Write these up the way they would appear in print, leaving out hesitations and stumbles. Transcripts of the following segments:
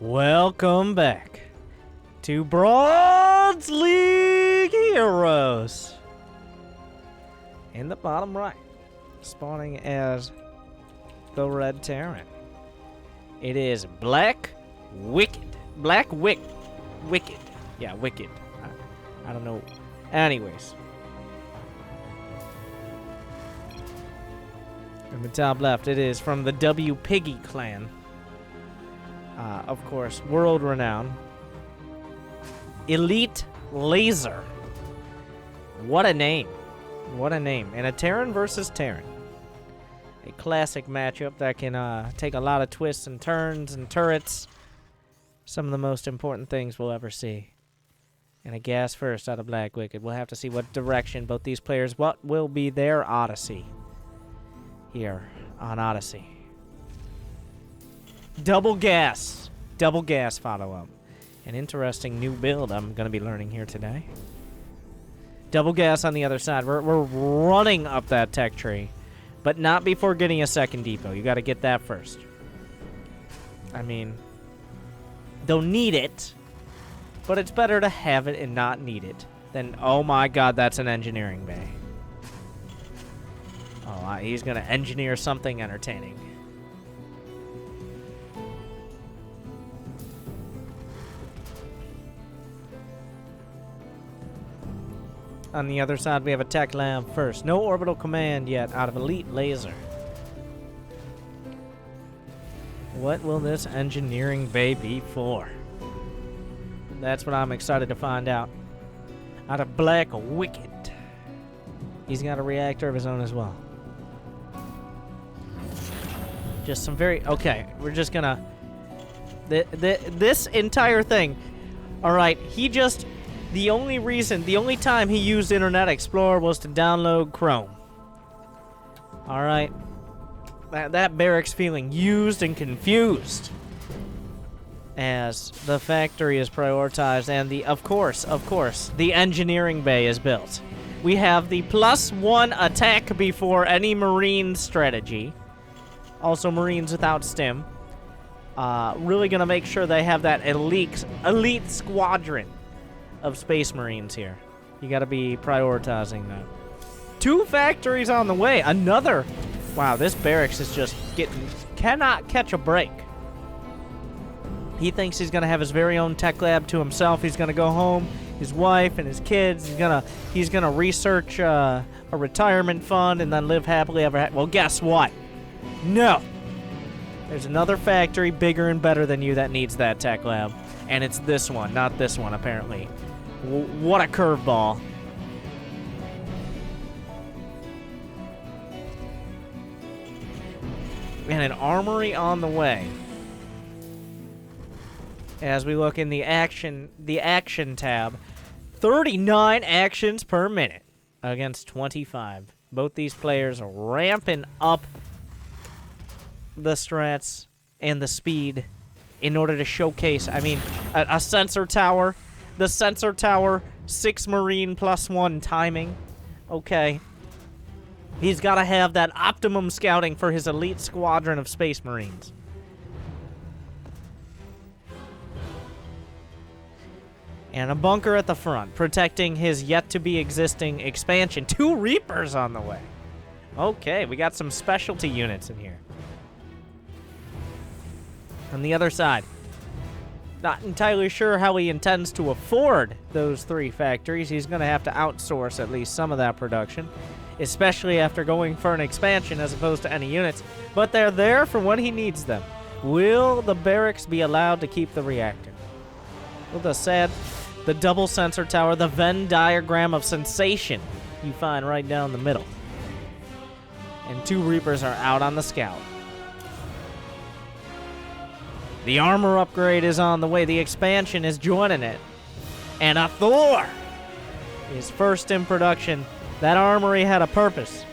Welcome back to Bronze League Heroes. In the bottom right, spawning as the Red Terran. It is Black Wicked. Wicked. Yeah, Wicked. I don't know. Anyways. In the top left, it is from the W. Piggy clan. Of course, world renowned. Elite Laser. What a name. What a name. And a Terran versus Terran. A classic matchup that can take a lot of twists and turns and turrets. Some of the most important things we'll ever see. And a gas first out of Black Wicked. We'll have to see what direction both these players, what will be their Odyssey here on Odyssey. Double gas follow-up. An interesting new build I'm going to be learning here today. Double gas on the other side. We're running up that tech tree, but not before getting a second depot. You got to get that first. I mean, don't need it, but it's better to have it and not need it than, oh my god, that's an engineering bay. Oh, he's going to engineer something entertaining. On the other side, we have a tech lab first. No orbital command yet out of Elite Laser. What will this engineering bay be for? That's what I'm excited to find out. Out of Black Wicked. He's got a reactor of his own as well. Just some very... Okay, we're just gonna... This entire thing... Alright, he just... The only time he used Internet Explorer was to download Chrome. Alright. That barracks feeling used and confused. As the factory is prioritized and of course, the engineering bay is built. We have the +1 attack before any Marine strategy. Also Marines without stim. Really gonna make sure they have that elite squadron of Space Marines here. You gotta be prioritizing that. 2 factories on the way. Another. Wow, this barracks is just cannot catch a break. He thinks he's gonna have his very own tech lab to himself. He's gonna go home, his wife and his kids. He's gonna research a retirement fund and then live happily ever after. Well, guess what? No. There's another factory bigger and better than you that needs that tech lab. And it's this one, not this one, apparently. What a curveball. And an armory on the way. As we look in the action tab, 39 actions per minute against 25. Both these players are ramping up the strats and the speed in order to showcase, I mean, a sensor tower. The sensor tower, 6 Marine +1 timing. Okay. He's got to have that optimum scouting for his elite squadron of Space Marines. And a bunker at the front, protecting his yet-to-be-existing expansion. 2 Reapers on the way. Okay, we got some specialty units in here. On the other side, not entirely sure how he intends to afford those 3 factories. He's going to have to outsource at least some of that production, especially after going for an expansion as opposed to any units. But they're there for when he needs them. Will the barracks be allowed to keep the reactor? Well, the double sensor tower, the Venn diagram of sensation you find right down the middle. And 2 Reapers are out on the scout. The armor upgrade is on the way. The expansion is joining it. And a Thor is first in production. That armory had a purpose.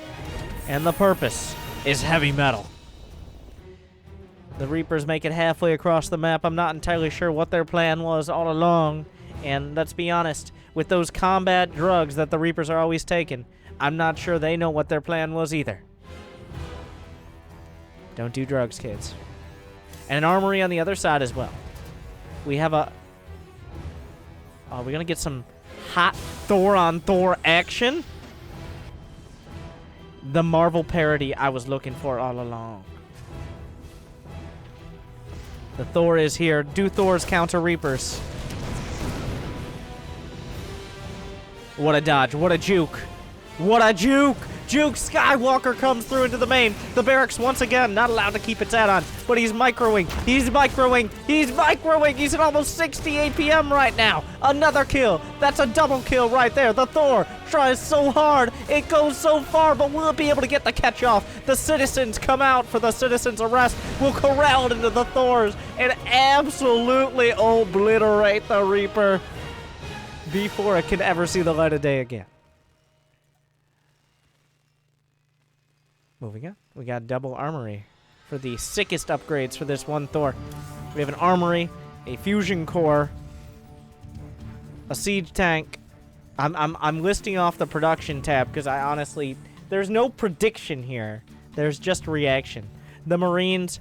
And the purpose is heavy metal. The Reapers make it halfway across the map. I'm not entirely sure what their plan was all along. And let's be honest, with those combat drugs that the Reapers are always taking, I'm not sure they know what their plan was either. Don't do drugs, kids. And an armory on the other side as well. We have a... Oh, we're gonna get some hot Thor on Thor action. The Marvel parody I was looking for all along. The Thor is here. Do Thor's counter Reapers. What a dodge. What a juke. What a juke. Juke Skywalker comes through into the main. The barracks once again not allowed to keep its head on, but he's microing. He's microing. He's microing. He's at almost 60 APM right now. Another kill. That's a double kill right there. The Thor tries so hard. It goes so far, but will it be able to get the catch off? The citizens come out for the citizens arrest. Will corral into the Thors and absolutely obliterate the Reaper before it can ever see the light of day again. Moving on, we got double armory for the sickest upgrades for this one Thor. We have an armory, a fusion core, a siege tank. I'm listing off the production tab because I honestly, there's no prediction here. There's just reaction. The Marines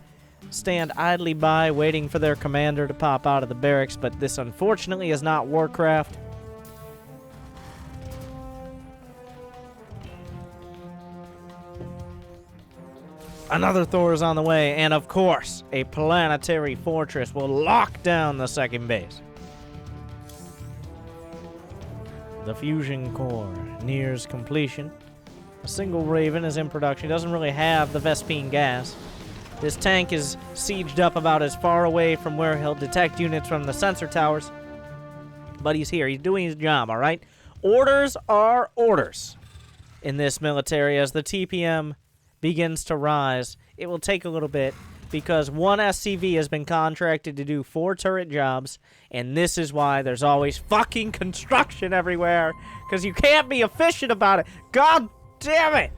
stand idly by waiting for their commander to pop out of the barracks, but this unfortunately is not Warcraft. Another Thor is on the way, and of course, a planetary fortress will lock down the second base. The fusion core nears completion. A single Raven is in production. He doesn't really have the Vespine gas. This tank is sieged up about as far away from where he'll detect units from the sensor towers. But he's here. He's doing his job, all right? Orders are orders in this military as the TPM begins to rise. It will take a little bit because one SCV has been contracted to do 4 turret jobs, and this is why there's always fucking construction everywhere, because you can't be efficient about it. God damn it!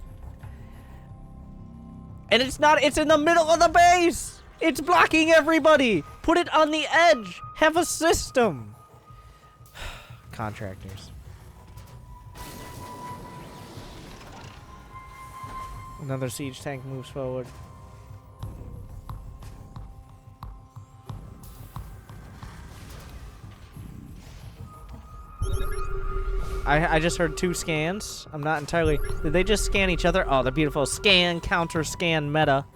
And it's not, it's in the middle of the base! It's blocking everybody! Put it on the edge! Have a system! Contractors. Another siege tank moves forward. I just heard 2 scans. I'm not entirely... Did they just scan each other? Oh, the beautiful scan, counter, scan meta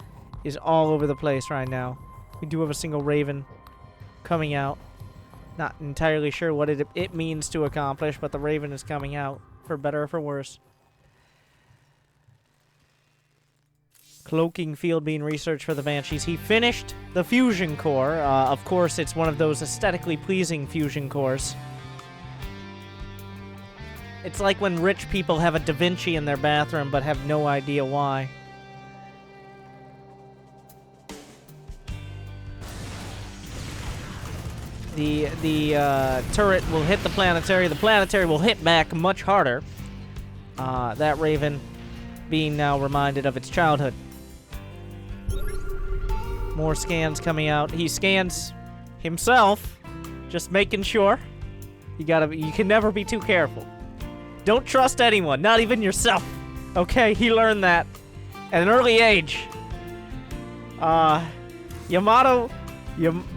is all over the place right now. We do have a single Raven coming out. Not entirely sure what it means to accomplish, but the Raven is coming out, for better or for worse. Cloaking field being researched for the Banshees. He finished the fusion core. Of course, it's one of those aesthetically pleasing fusion cores. It's like when rich people have a Da Vinci in their bathroom but have no idea why. The turret will hit the planetary. The planetary will hit back much harder. That Raven being now reminded of its childhood. More scans coming out. He scans himself, just making sure. You can never be too careful. Don't trust anyone, not even yourself. Okay, he learned that at an early age. Yamato,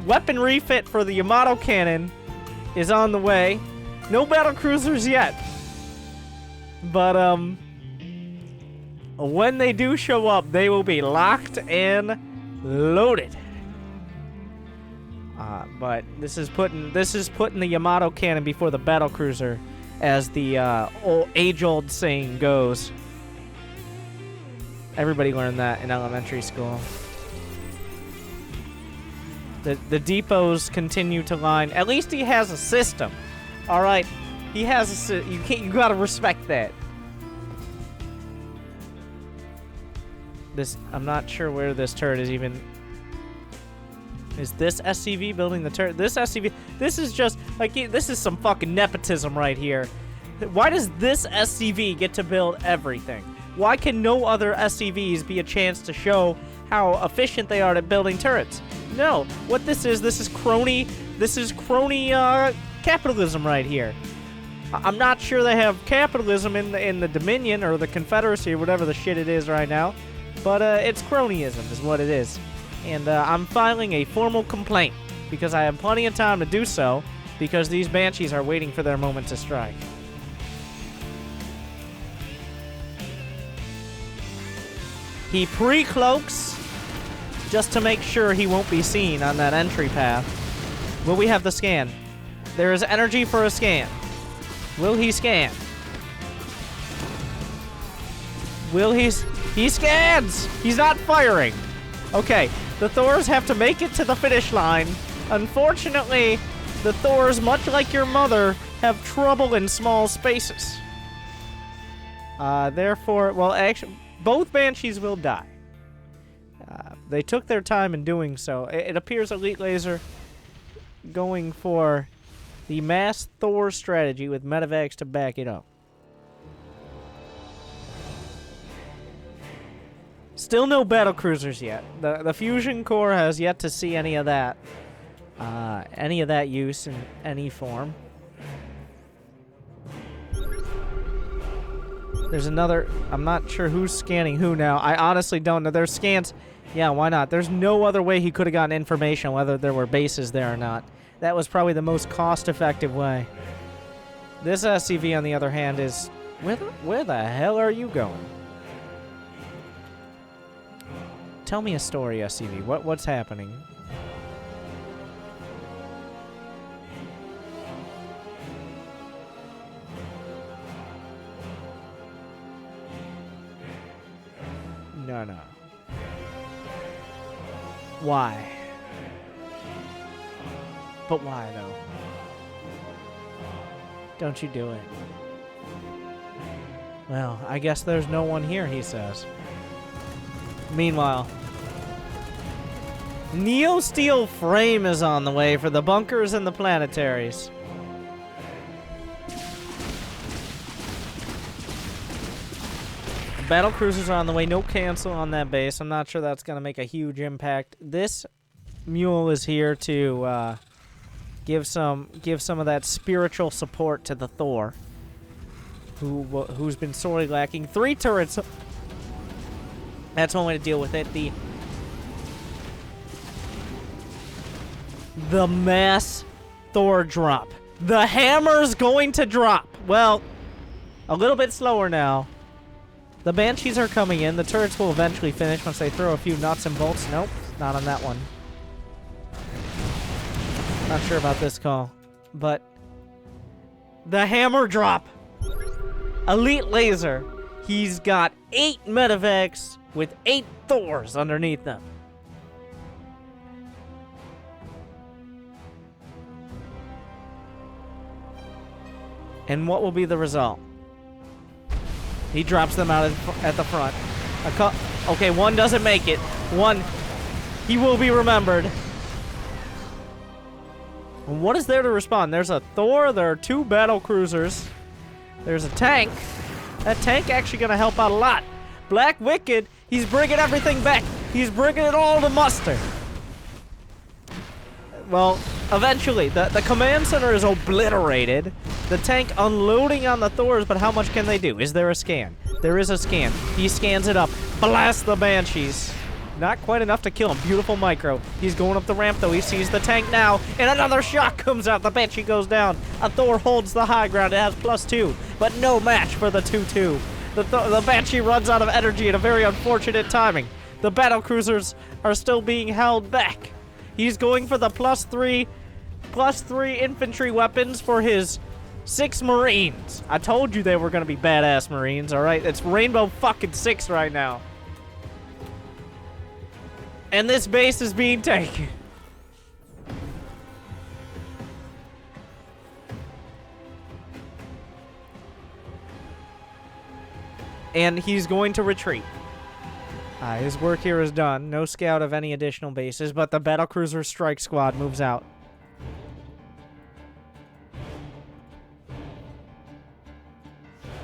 weapon refit for the Yamato cannon is on the way. No Battlecruisers yet. But, when they do show up, they will be locked and loaded. But this is putting the Yamato cannon before the Battlecruiser, as the age-old saying goes. Everybody learned that in elementary school. The depots continue to line. At least he has a system. All right, he has a. You gotta respect that. I'm not sure where this turret is even. Is this SCV building the turret? This SCV, this is just, like, this is some fucking nepotism right here. Why does this SCV get to build everything? Why can no other SCVs be a chance to show how efficient they are at building turrets? No, what this is crony capitalism right here. I'm not sure they have capitalism in the Dominion or the Confederacy or whatever the shit it is right now, but it's cronyism is what it is. And I'm filing a formal complaint because I have plenty of time to do so, because these Banshees are waiting for their moment to strike. He pre-cloaks just to make sure he won't be seen on that entry path. Will we have the scan? There is energy for a scan. Will he scan? Will he scans! He's not firing! Okay, the Thors have to make it to the finish line. Unfortunately, the Thors, much like your mother, have trouble in small spaces. Therefore, well, actually, both Banshees will die. They took their time in doing so. It appears Elite Laser going for the mass Thor strategy with medevacs to back it up. Still no Battlecruisers yet. The Fusion Core has yet to see any of that use in any form. There's another... I'm not sure who's scanning who now. I honestly don't know. There's scans... Yeah, why not? There's no other way he could have gotten information whether there were bases there or not. That was probably the most cost-effective way. This SCV, on the other hand, is... Where the hell are you going? Tell me a story, SCV. What's happening? No. Why? But why, though? Don't you do it. Well, I guess there's no one here, he says. Meanwhile, Neo Steel Frame is on the way for the bunkers and the planetaries. Battlecruisers are on the way. No cancel on that base. I'm not sure that's going to make a huge impact. This mule is here to give some of that spiritual support to the Thor, who's been sorely lacking. 3 turrets. That's one way to deal with it. The mass Thor drop. The hammer's going to drop. Well, a little bit slower now. The Banshees are coming in. The turrets will eventually finish once they throw a few nuts and bolts. Nope, not on that one. Not sure about this call. But the hammer drop. Elite Laser. He's got 8 medevacs with 8 Thors underneath them. And what will be the result? He drops them out at the front. Okay, one doesn't make it. One, he will be remembered. And what is there to respond? There's a Thor, there are 2 Battlecruisers. There's a tank. That tank actually going to help out a lot. Black Wicked, he's bringing everything back. He's bringing it all to muster. Well, eventually, the command center is obliterated. The tank unloading on the Thors, but how much can they do? Is there a scan? There is a scan. He scans it up. Blast the Banshees. Not quite enough to kill him. Beautiful micro. He's going up the ramp, though. He sees the tank now, and another shot comes out. The Banshee goes down. A Thor holds the high ground. It has +2, but no match for the 2-2. The Banshee runs out of energy at a very unfortunate timing. The Battlecruisers are still being held back. He's going for the +3 infantry weapons for his 6 Marines. I told you they were going to be badass Marines, alright? It's Rainbow fucking 6 right now. And this base is being taken. And he's going to retreat. His work here is done. No scout of any additional bases, but the Battlecruiser Strike Squad moves out.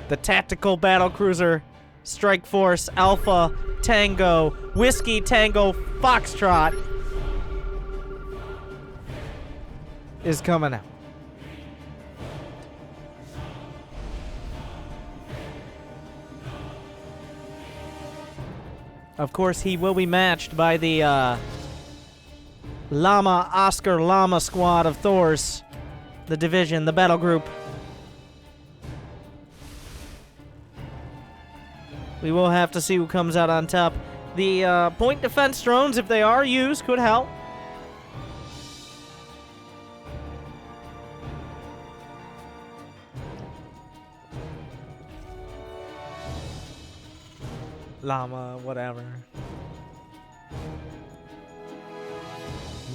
The Tactical Battlecruiser Strike Force Alpha Tango Whiskey Tango Foxtrot is coming out. Of course, he will be matched by the Oscar Llama squad of Thors. The division, the battle group. We will have to see who comes out on top. The point defense drones, if they are used, could help. Llama, whatever.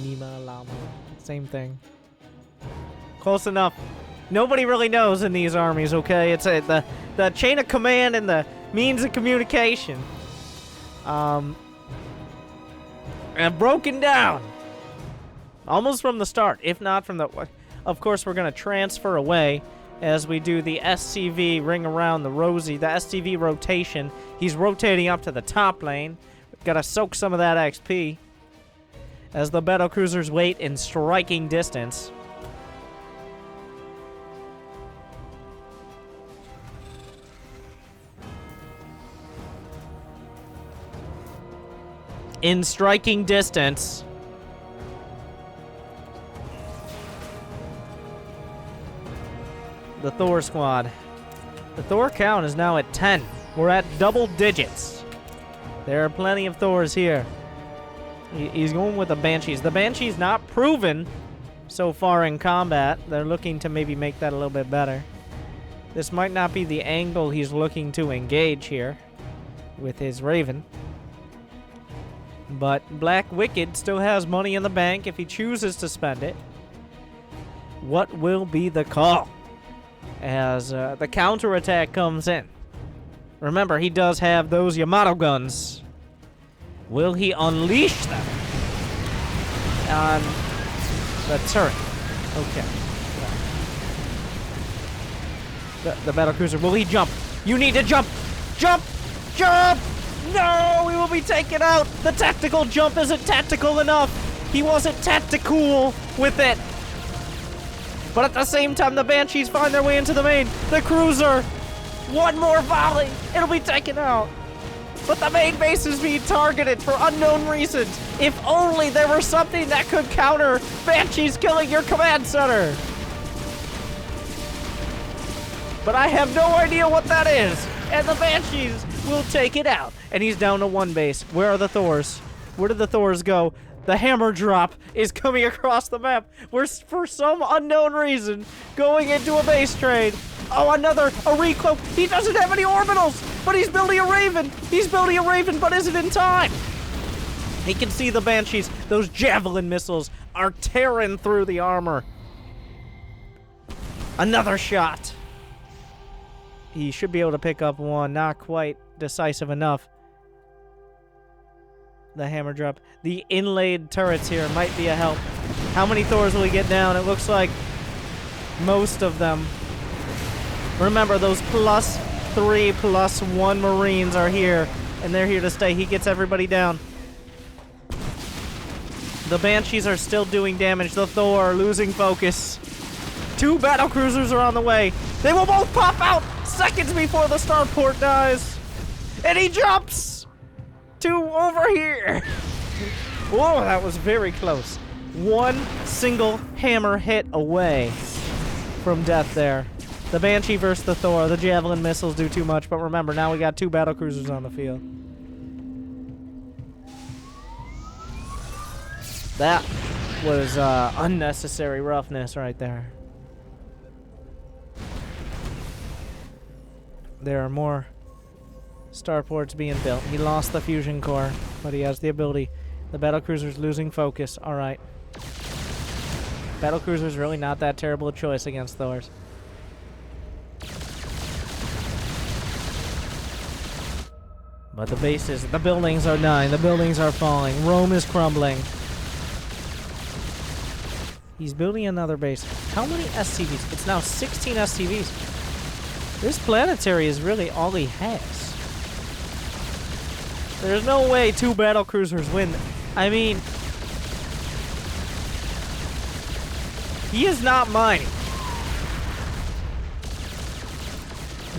Nima, llama, same thing. Close enough. Nobody really knows in these armies, okay? It's the chain of command and the means of communication. And broken down. Almost from the start, if not from the... Of course, we're going to transfer away as we do the SCV ring around the Rosie, the SCV rotation. He's rotating up to the top lane. We've got to soak some of that XP as the Battlecruisers wait in striking distance. In striking distance. The Thor squad. The Thor count is now at 10. We're at double digits. There are plenty of Thors here. He's going with the Banshees. The Banshees not proven so far in combat. They're looking to maybe make that a little bit better. This might not be the angle he's looking to engage here with his Raven. But Black Wicked still has money in the bank if he chooses to spend it. What will be the call as the counterattack comes in? Remember, he does have those Yamato guns. Will he unleash them on the turret? Okay. The Battlecruiser, will he jump? You need to jump! Jump! Jump! No! We will be taken out! The tactical jump isn't tactical enough! He wasn't tactical with it! But at the same time, the Banshees find their way into the main. The Cruiser! One more volley! It'll be taken out! But the main base is being targeted for unknown reasons. If only there were something that could counter Banshees killing your command center. But I have no idea what that is. And the Banshees will take it out. And he's down to one base. Where are the Thors? Where did the Thors go? The hammer drop is coming across the map. We're, for some unknown reason, going into a base trade. Oh, a recloak. He doesn't have any orbitals, but he's building a Raven. He's building a Raven, but isn't in time. He can see the Banshees. Those javelin missiles are tearing through the armor. Another shot. He should be able to pick up one. Not quite decisive enough. The hammer drop. The inlaid turrets here might be a help. How many Thors will he get down? It looks like most of them. Remember, those +3, +1 Marines are here, and they're here to stay. He gets everybody down. The Banshees are still doing damage. The Thor losing focus. 2 Battlecruisers are on the way. They will both pop out seconds before the starport dies. And he jumps to over here. Whoa, that was very close. One single hammer hit away from death there. The Banshee versus the Thor. The javelin missiles do too much, but remember, now we got 2 Battlecruisers on the field. That was unnecessary roughness right there. There are more starports being built. He lost the fusion core, but he has the ability. The Battlecruiser's losing focus. All right. Battlecruiser's really not that terrible a choice against Thors. But the bases, the buildings are dying. The buildings are falling. Rome is crumbling. He's building another base. How many SCVs? It's now 16 SCVs. This planetary is really all he has. There's no way 2 Battlecruisers win. I mean, he is not mining.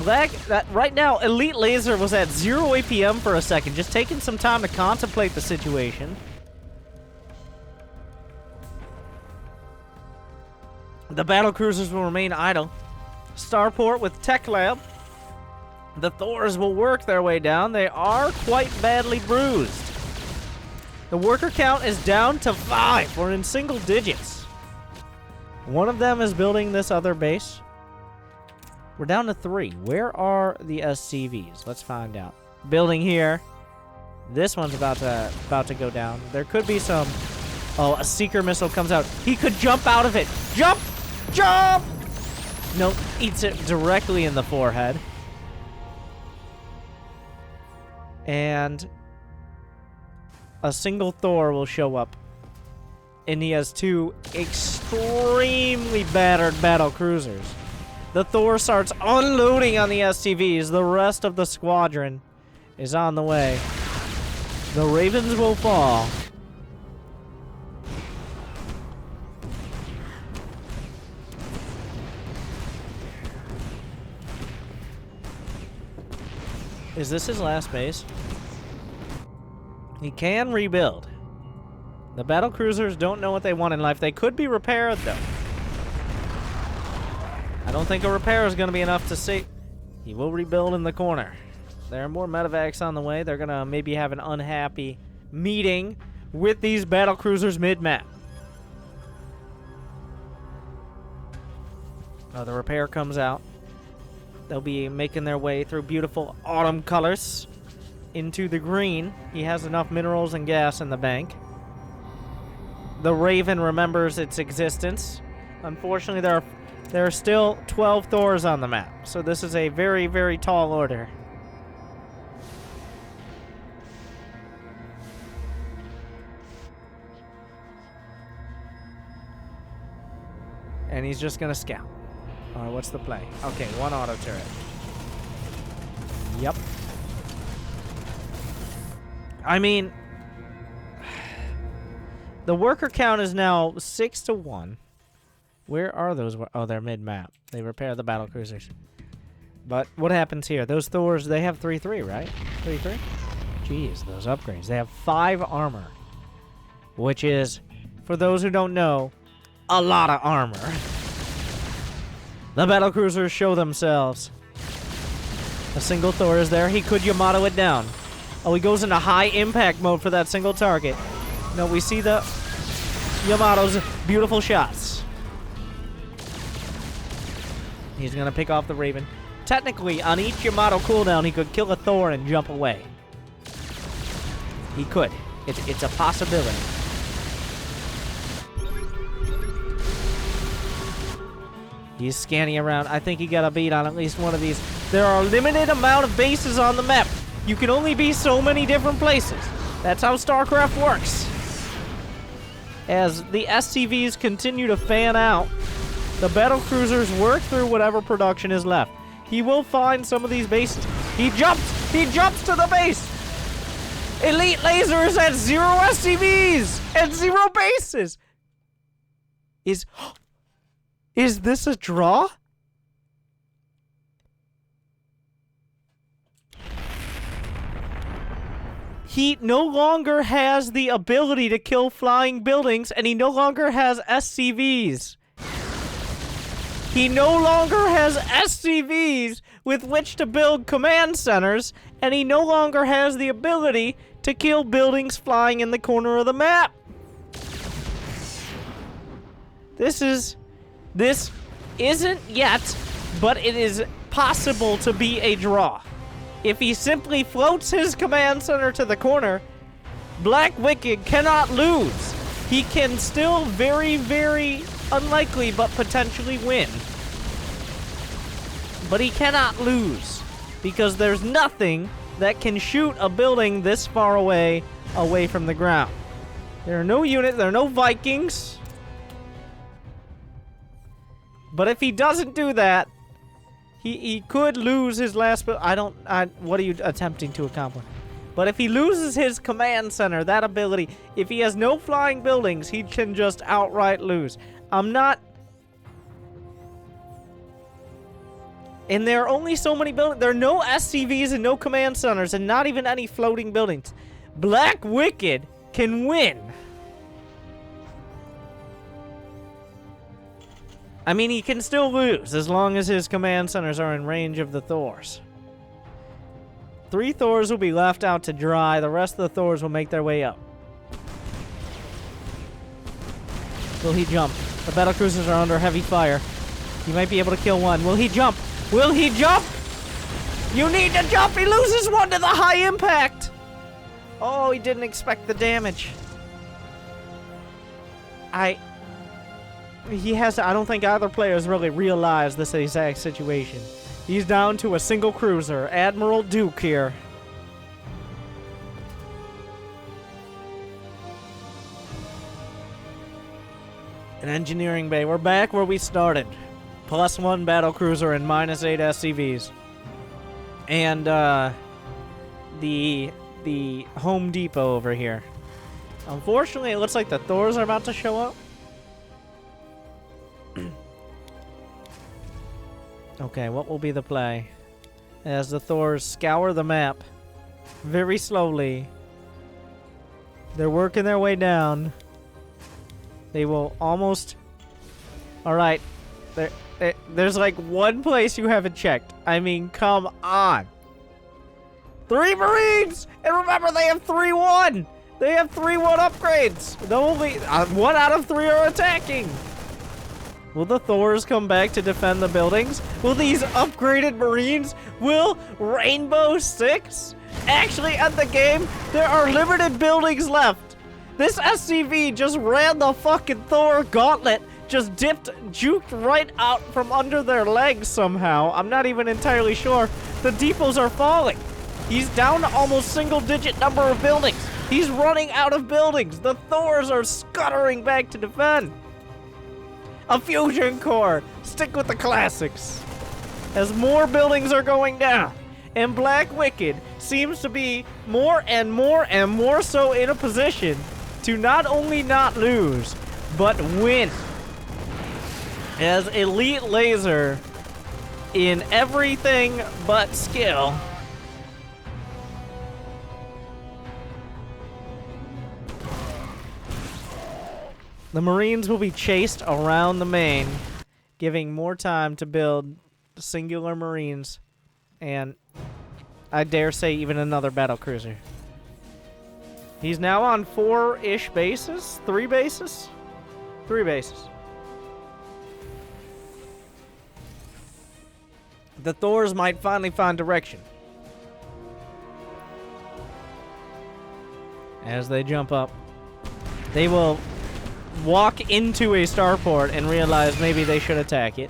Right now, Elite Laser was at 0 APM for a second, just taking some time to contemplate the situation. The battlecruisers will remain idle. Starport with Tech Lab. The Thors will work their way down. They are quite badly bruised. The worker count is down to 5. We're in single digits. One of them is building this other base. We're down to 3. Where are the SCVs? Let's find out. Building here. This one's about to go down. There could be some... Oh, a seeker missile comes out. He could jump out of it. Jump! Jump! Nope, eats it directly in the forehead. And a single Thor will show up. And he has 2 extremely battered battle cruisers. The Thor starts unloading on the SCVs. The rest of the squadron is on the way. The Ravens will fall. Is this his last base? He can rebuild. The battlecruisers don't know what they want in life. They could be repaired, though. I don't think a repair is going to be enough to save. He will rebuild in the corner. There are more medevacs on the way. They're going to maybe have an unhappy meeting with these battlecruisers mid-map. Oh, the repair comes out. They'll be making their way through beautiful autumn colors into the green. He has enough minerals and gas in the bank. The Raven remembers its existence. Unfortunately, there are still 12 Thors on the map, so this is a very, very tall order. And he's just gonna scout. Alright, what's the play? Okay, 1 auto turret. Yep. I mean, the worker count is now 6 to 1. Where are those? Oh, they're mid-map. They repair the battlecruisers. But what happens here? Those Thors, they have 3-3, right? 3-3? Jeez, those upgrades. They have 5 armor. Which is, for those who don't know, a lot of armor. The battlecruisers show themselves. A single Thor is there. He could Yamato it down. Oh, he goes into high impact mode for that single target. No, we see the Yamato's beautiful shots. He's going to pick off the Raven. Technically, on each Yamato cooldown, he could kill a Thor and jump away. He could. It's a possibility. He's scanning around. I think he got a beat on at least one of these. There are a limited amount of bases on the map. You can only be so many different places. That's how StarCraft works. As the SCVs continue to fan out, the battlecruisers work through whatever production is left. He will find some of these bases. He jumps! He jumps to the base! Elite lasers at 0 SCVs! And 0 bases! Is this a draw? He no longer has the ability to kill flying buildings, and he no longer has SCVs. He no longer has SCVs with which to build command centers, and he no longer has the ability to kill buildings flying in the corner of the map. This isn't yet, but it is possible to be a draw. If he simply floats his command center to the corner, Black Wicked cannot lose. He can still very, very unlikely, but potentially win. But he cannot lose, because there's nothing that can shoot a building this far away from the ground. There are no units, there are no Vikings. But if he doesn't do that, he could lose his last... what are you attempting to accomplish? But if he loses his command center, that ability, if he has no flying buildings, he can just outright lose. I'm not... And there are only so many buildings. There are no SCVs and no command centers, and not even any floating buildings. Black Wicked can win. I mean, he can still lose as long as his command centers are in range of the Thors. 3 Thors will be left out to dry. The rest of the Thors will make their way up. Will he jump? The Battlecruisers are under heavy fire. He might be able to kill one. Will he jump? Will he jump? You need to jump! He loses one to the high impact! Oh, he didn't expect the damage. I don't think either player has really realized this exact situation. He's down to a single cruiser. Admiral Duke here. An engineering bay. We're back where we started. +1 battlecruiser and -8 SCVs. And the Home Depot over here. Unfortunately, it looks like the Thors are about to show up. Okay, what will be the play? As the Thors scour the map very slowly. They're working their way down. They will almost... Alright. There's like one place you haven't checked. I mean, come on. 3 Marines! And remember, they have 3-1! They have 3-1 upgrades! The only... 1 out of 3 are attacking! Will the Thors come back to defend the buildings? Will these upgraded Marines? Will Rainbow 6 actually end the game? There are limited buildings left. This SCV just ran the fucking Thor gauntlet. Just juked right out from under their legs somehow. I'm not even entirely sure. The depots are falling. He's down to almost single-digit number of buildings. He's running out of buildings. The Thors are scuttering back to defend. A fusion core. Stick with the classics. As more buildings are going down, and Black Wicked seems to be more and more and more so in a position to not only not lose, but win. As Elite Laser in everything but skill. The Marines will be chased around the main, giving more time to build singular Marines, and I dare say even another Battlecruiser. He's now on 4-ish bases? 3 bases? 3 bases. The Thors might finally find direction. As they jump up, they will walk into a starport and realize maybe they should attack it.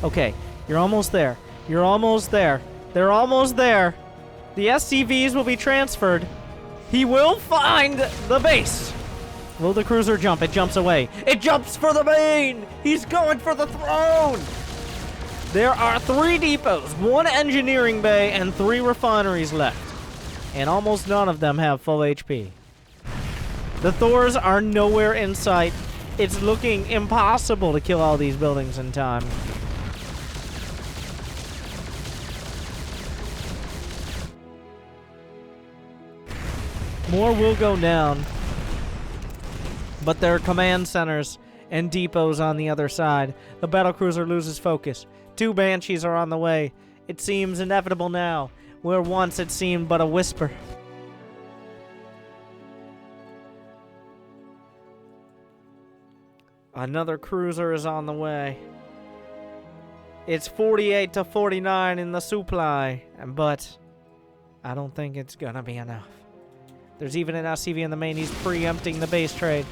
Okay, you're almost there. You're almost there. They're almost there. The SCVs will be transferred. He will find the base. Will the cruiser jump? It jumps away. It jumps for the main. He's going for the throne. There are 3 depots, 1 engineering bay, and 3 refineries left. And almost none of them have full HP. The Thors are nowhere in sight. It's looking impossible to kill all these buildings in time. More will go down, but there are command centers and depots on the other side. The Battlecruiser loses focus. 2 Banshees are on the way. It seems inevitable now, where once it seemed but a whisper. Another cruiser is on the way. It's 48 to 49 in the supply, but I don't think it's gonna be enough. There's even an SCV in the main. He's preempting the base trade.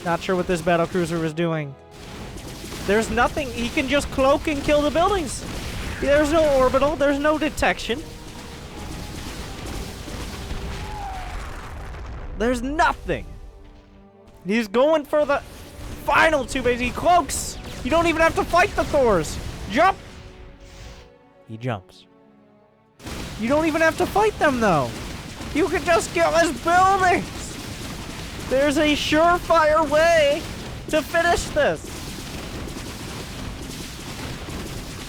Not sure what this Battlecruiser is doing. There's nothing. He can just cloak and kill the buildings. There's no orbital. There's no detection. There's nothing. He's going for the final 2 bases. He cloaks. You don't even have to fight the Thors. Jump. He jumps. You don't even have to fight them, though. You can just kill his buildings. There's a surefire way to finish this.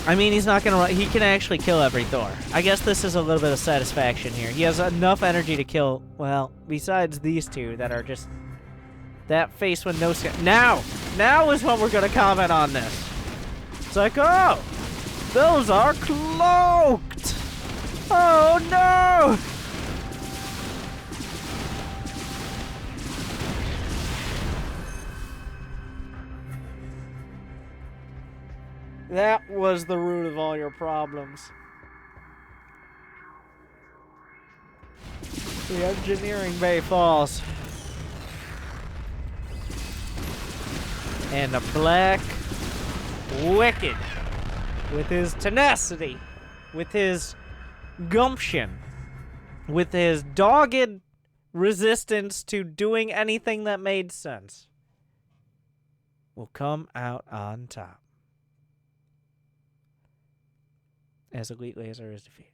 I mean, he's not gonna... He can actually kill every Thor. I guess this is a little bit of satisfaction here. He has enough energy to kill... Well, besides these 2 that are just... That face with no skin. Now is when we're gonna comment on this. It's like, oh, those are cloaked. Oh no! That was the root of all your problems. The engineering bay falls. And the Black Wicked, with his tenacity, with his gumption, with his dogged resistance to doing anything that made sense, will come out on top as Elite Laser is defeated.